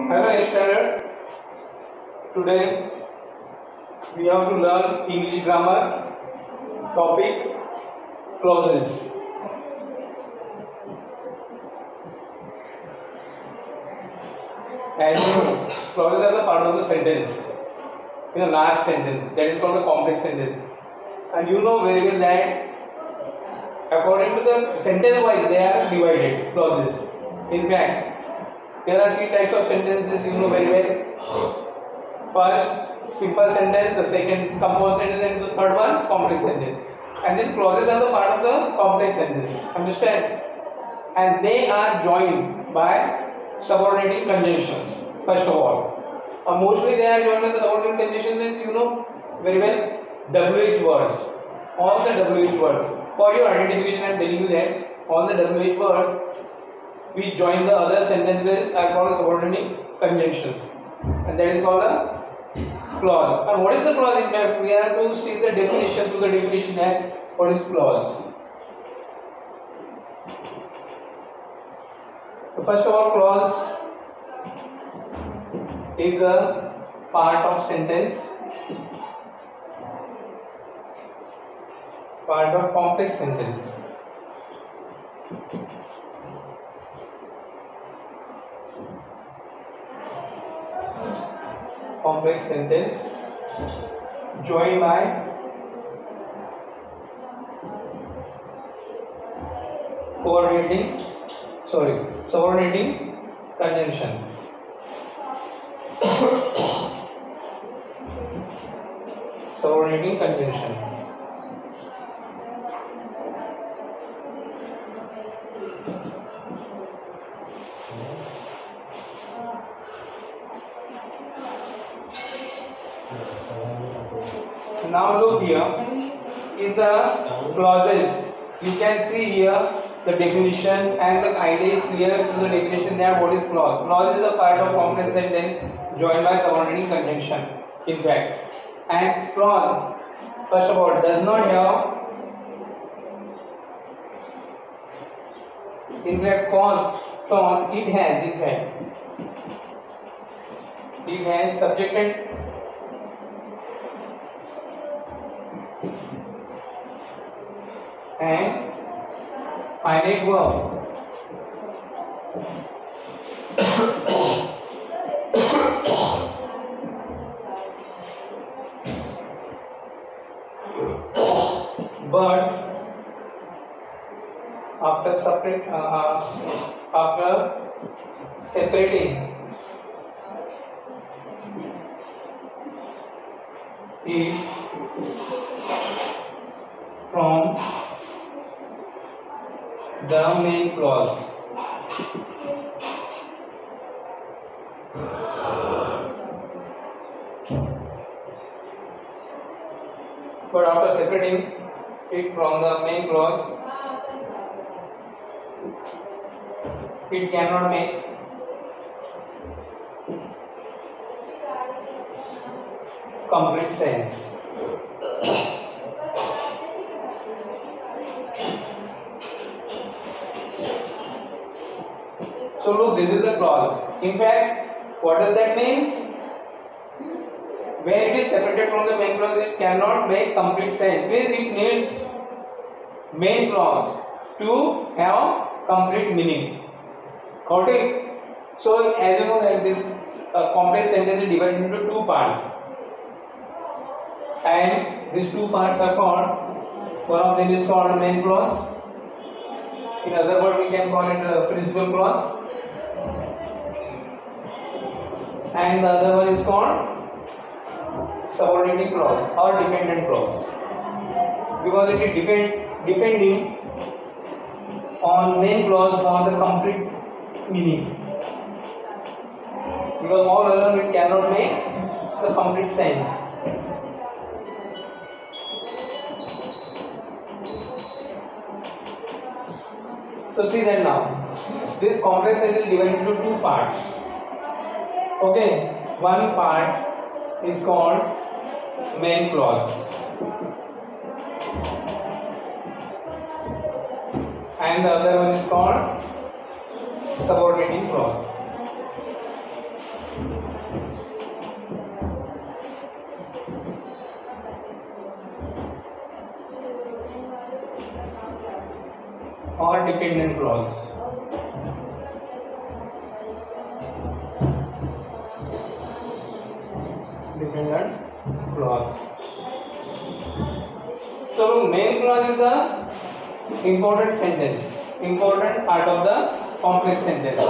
Hello, standard. Today we have to learn English grammar topic clauses. As you know, clauses are the part of the sentence. In a large sentence, that is called a complex sentence. And you know very well that according to the sentence wise they are divided clauses. In fact, there are three types of sentences you know very well. First, simple sentence, the second is compound sentence, and the third one, complex sentence. And these clauses are the part of the complex sentences. Understand? And they are joined by subordinating conjunctions. First of all, mostly they are joined by the subordinating conjunctions. You know very well, WH words. All the WH words. For your identification, I am telling you that all the WH words we join the other sentences are called subordinating conjunctions, and that is called a clause. And what is the clause? In fact, we have to see the definition to the definition and what is clause. So first of all, clause is a part of sentence, part of complex sentence. Complex sentence joined by subordinating conjunction. Subordinating conjunction. Now look here, in the clauses, you can see here the definition, and the idea is clear to the definition that what is clause. Clause is a part of complex sentence joined by subordinating conjunction. In fact, and clause, first of all, does not have, in fact, clause it has, in fact, it has subject and finite verb. But after separating it from the main clause, but after separating it from the main clause, it cannot make complete sense. So look, this is the clause. In fact, what does that mean? When it is separated from the main clause, it cannot make complete sense. Means it needs main clause to have complete meaning. Got it? So as you know that this complex sentence is divided into two parts, and these two parts are called, one of them is called main clause. In other words, we can call it the principal clause. And the other one is called subordinating clause or dependent clause, because it is depending on main clause for the complete meaning, because all alone it cannot make the complete sense. So see that now, this complex sentence is divided into two parts. Okay, one part is called main clause, and the other one is called subordinating clause. or dependent clause. Dependent clause. So main clause is the important sentence, important part of the complex sentence.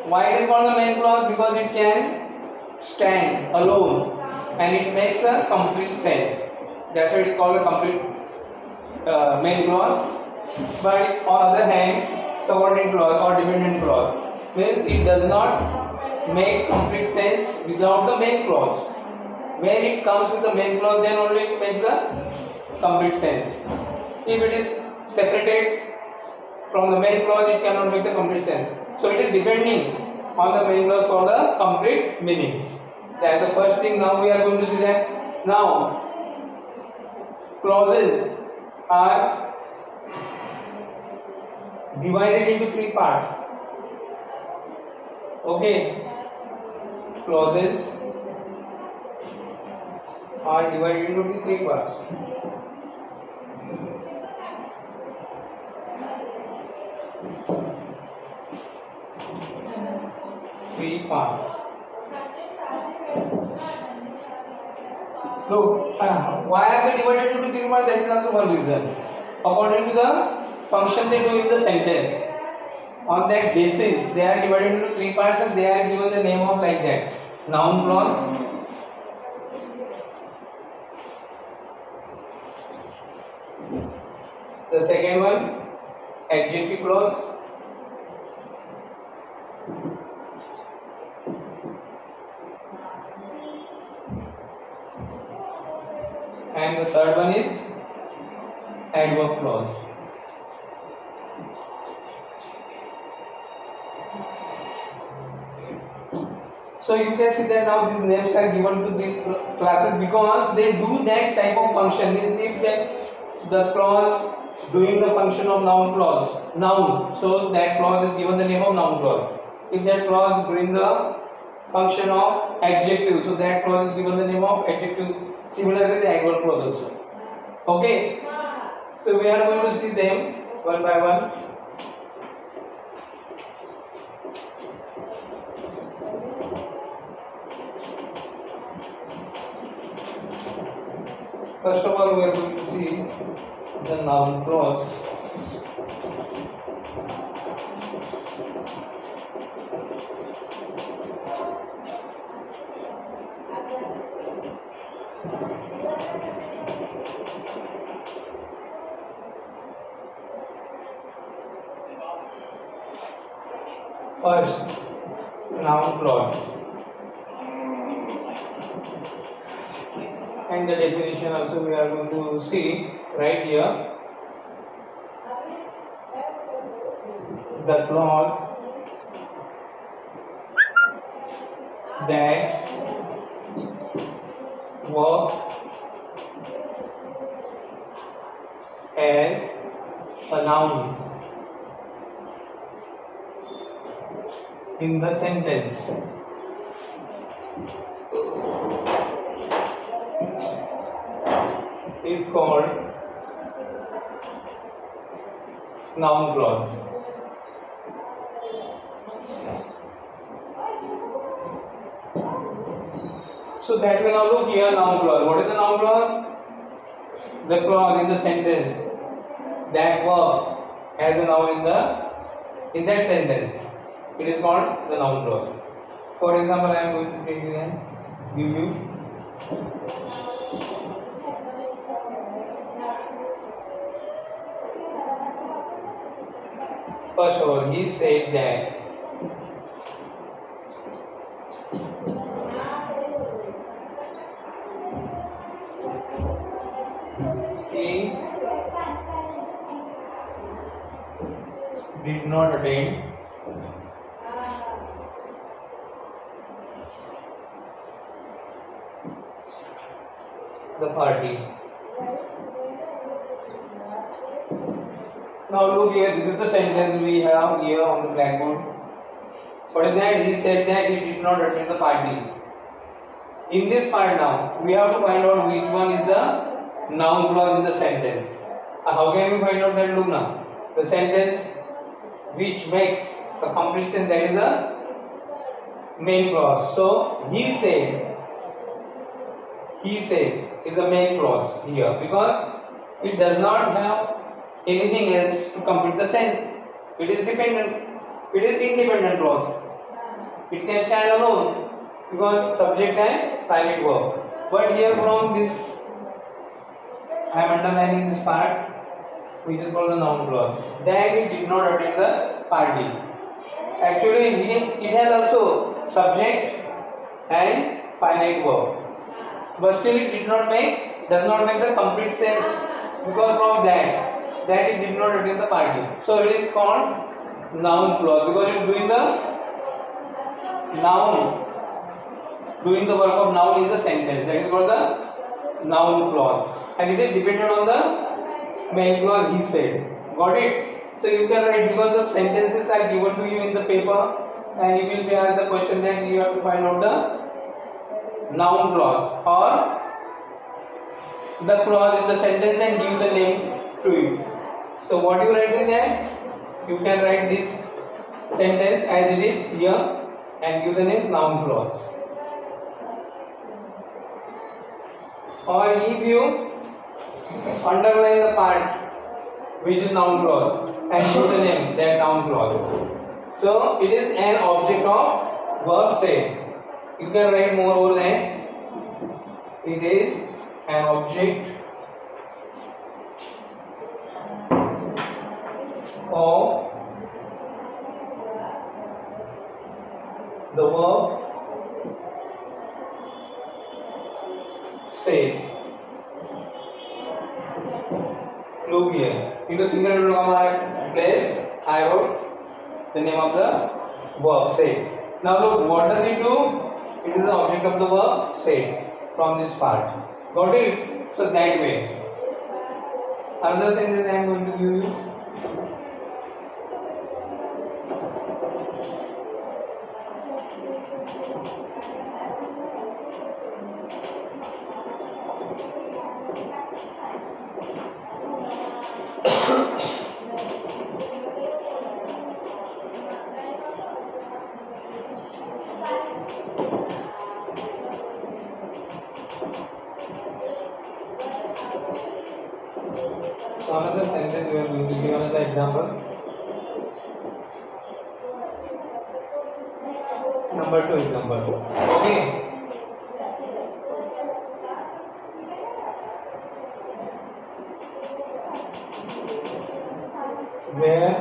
Why it is called the main clause? Because it can stand alone and it makes a complete sense. That's why it is called a complete main clause. But on other hand, subordinate clause or dependent clause means it does not make complete sense without the main clause. When it comes with the main clause, then only it makes the complete sense. If it is separated from the main clause, it cannot make the complete sense. So it is depending on the main clause for the complete meaning. That is the first thing. Now we are going to see that. Now clauses are divided into three parts. Okay, clauses are divided into three parts. Three parts. Look, why are they divided into three parts? That is also one reason. According to the function they do in the sentence, on that basis they are divided into three parts and they are given the name of like that: noun clause, the second one adjective clause, and the third one is adverb clause. So you can see that now these names are given to these classes because they do that type of function. Means if the clause doing the function of noun clause, noun, so that clause is given the name of noun clause. If that clause is doing the function of adjective, so that clause is given the name of adjective. Similarly, the adverb clause also. Okay. So we are going to see them one by one. First of all, we are going to see the noun clause. First, noun clause. And the definition also we are going to see right here. The clause that works as a noun in the sentence is called noun clause. So that we now look here, noun clause. What is the noun clause? The clause in the sentence that works as a noun in that sentence. It is called the noun clause. For example, I am going to take it and give you. First of all, he said that he did not attend the party. Now look here, this is the sentence we have here on the blackboard. What is that? He said that he did not attend the party. In this part now, we have to find out which one is the noun clause in the sentence. How can we find out that? Look now. the sentence which makes a complete sentence, that is the main clause. So he said is the main clause here, because it does not have anything else to complete the sentence. It is dependent. It is independent clause. It can stand alone because subject and private verb. But here from this, I am underlining this part, which is called the noun clause, that it did not attend the party. Actually, it has also subject and finite verb, but still it does not make the complete sense, because from that it did not attend the party. So it is called noun clause, because it is doing the work of noun in the sentence. That is called the noun clause, and it is dependent on the main clause, he said. Got it? So you can write, because the sentences are given to you in the paper, and you will be asked the question, then you have to find out the noun clause or the clause in the sentence and give the name to it. So what you write is that you can write this sentence as it is here and give the name noun clause. Or if you underline the part which is noun clause and give the name that noun clause. So it is an object of verb said. You can write more over that. It is an object of the verb said. Look here. Into single inverted comma place, I wrote the name of the verb said. Now look, what does it do? It is the object of the verb said from this part. Got it? So that way. Another sentence I am going to give you. So another sentence we are going to give another example. Number 2 example. Okay. Where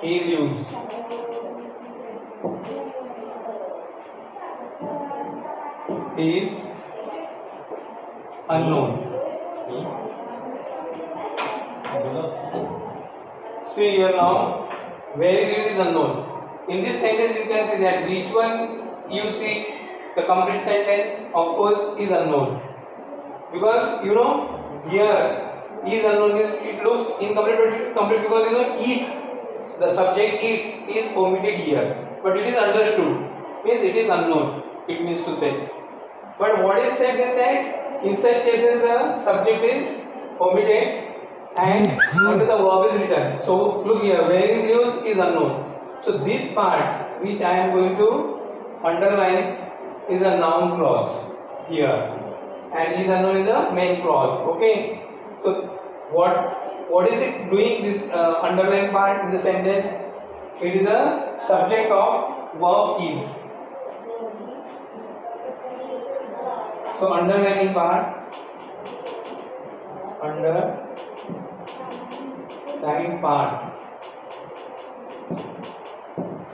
he lives. Is unknown. See here now, where he lives is unknown. In this sentence you can see that which one you see the complete sentence, of course, is unknown. Because you know here is unknown means it looks incomplete, but it is complete because you know it, the subject it is omitted here, but it is understood, means it is unknown, it means to say. But what is said is that in such cases the subject is omitted and only the verb is written. So look here, where he lives is unknown. So this part which I am going to underline is a noun clause here, and is unknown is a main clause. Okay. So what is it doing, this underline part in the sentence? It is a subject of verb is. So underlining part,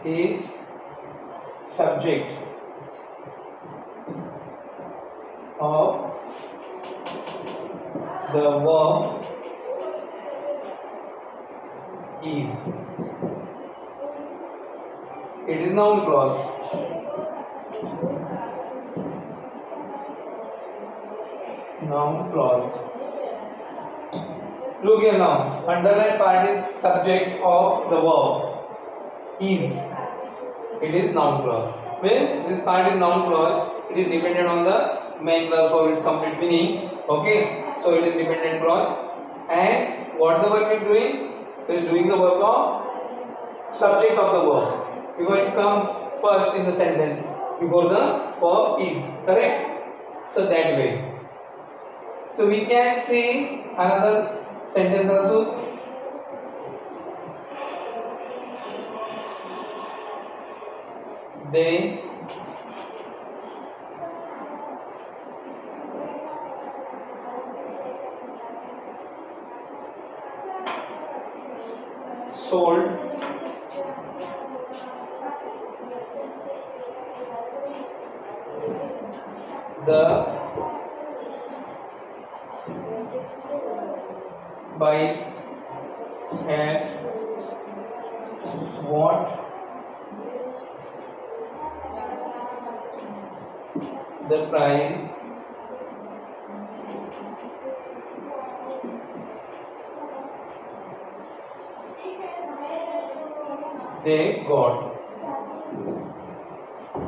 is subject of the verb is. It is noun clause. Noun clause. Look here now. Underlined part is subject of the verb is. It is noun clause. Means this part is noun clause. It is dependent on the main clause for its complete meaning. Okay. So it is dependent clause. and what the verb is doing? It is doing the work of subject of the verb. Because it comes first in the sentence before the verb is, correct? So that way. So we can see another sentence also. They sold the bike at what the price they got.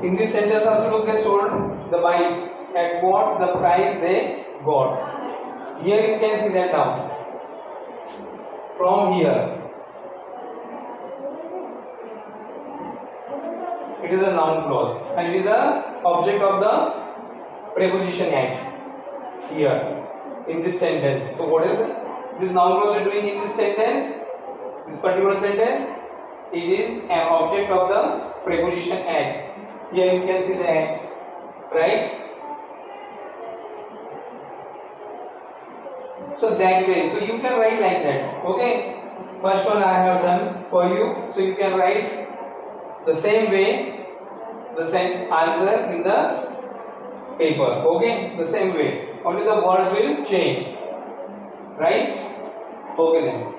In this sentence also look, they sold the bike at what the price they got. Here you can see that now. From here, it is a noun clause and it is a object of the preposition at here in this sentence. So what is this noun clause doing in this sentence? This particular sentence, it is an object of the preposition at. Here you can see the at, right? So that way, so you can write like that. Okay, first one I have done for you. So you can write the same way, the same answer in the paper. Okay, the same way. Only the words will change, right? Okay then.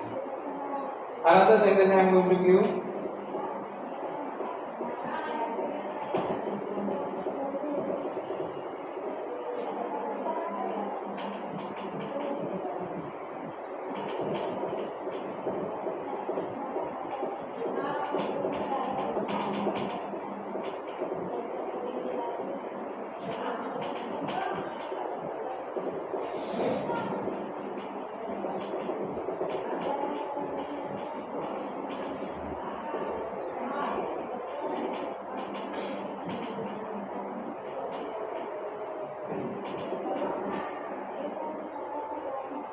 Another sentence I am going to give.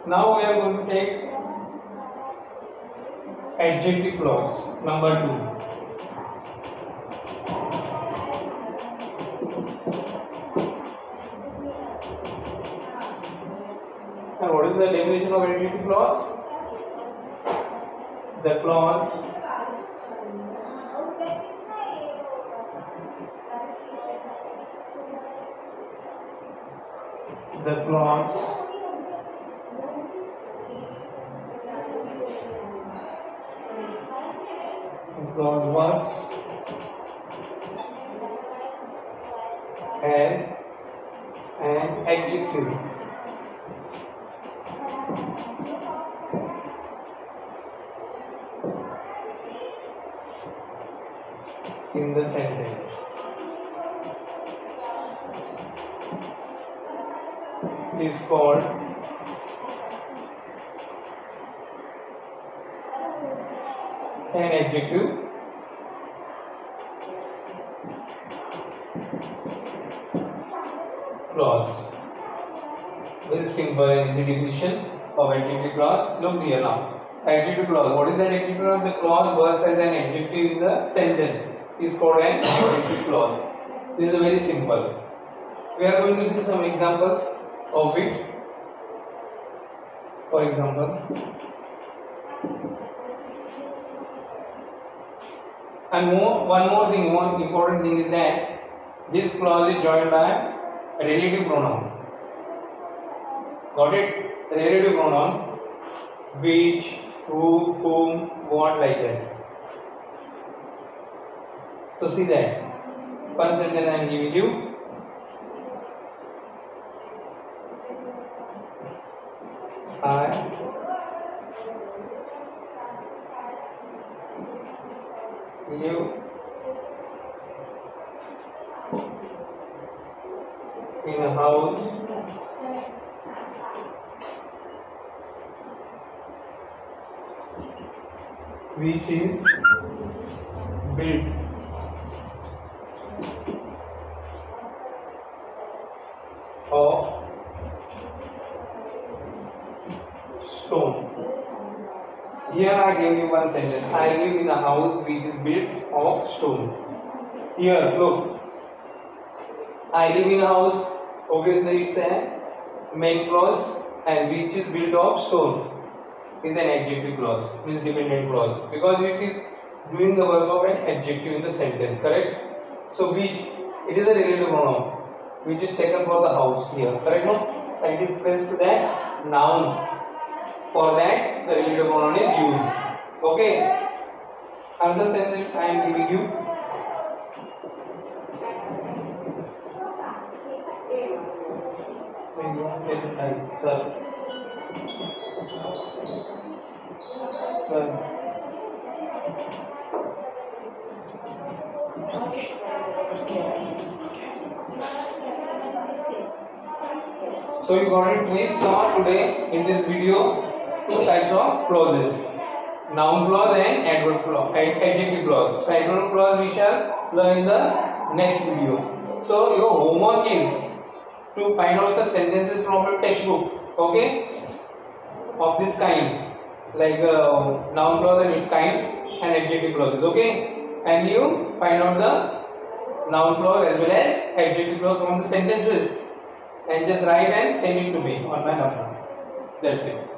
Now we are going to take adjective clause number 2. And what is the definition of adjective clause? The clause works as an adjective in the sentence. Is called an adjective clause. Very simple and easy definition of adjective clause. Look here now. Adjective clause. What is that adjective clause? The clause works as an adjective in the sentence. Is called an adjective clause. This is very simple. We are going to see some examples of it. For example, and one more thing, one important thing is that this clause is joined by a relative pronoun. Got it? Relative pronoun, which, who, whom, what, like that. So see that. One sentence I am giving you. I live in a house which is built of stone. Here I gave you one sentence. I live in a house which is built of stone. Here, look. I live in a house. Obviously, it's a main clause, and which is built of stone is an adjective clause, means dependent clause, because it is doing the work of an adjective in the sentence, correct? So which, it is a relative pronoun which is taken for the house here, correct? No, and it is placed to that noun. For that the relative pronoun is used. Okay, another sentence I am giving you. Sir. So you got it. We saw today in this video two types of clauses: noun clause and adverb clause, adjective clause. So adverb clause we shall learn in the next video. So your homework is to find out such sentences from your textbook, okay, of this kind, like noun clause and its kinds and adjective clauses, okay, and you find out the noun clause as well as adjective clause from the sentences and just write and send it to me on my number. That's it.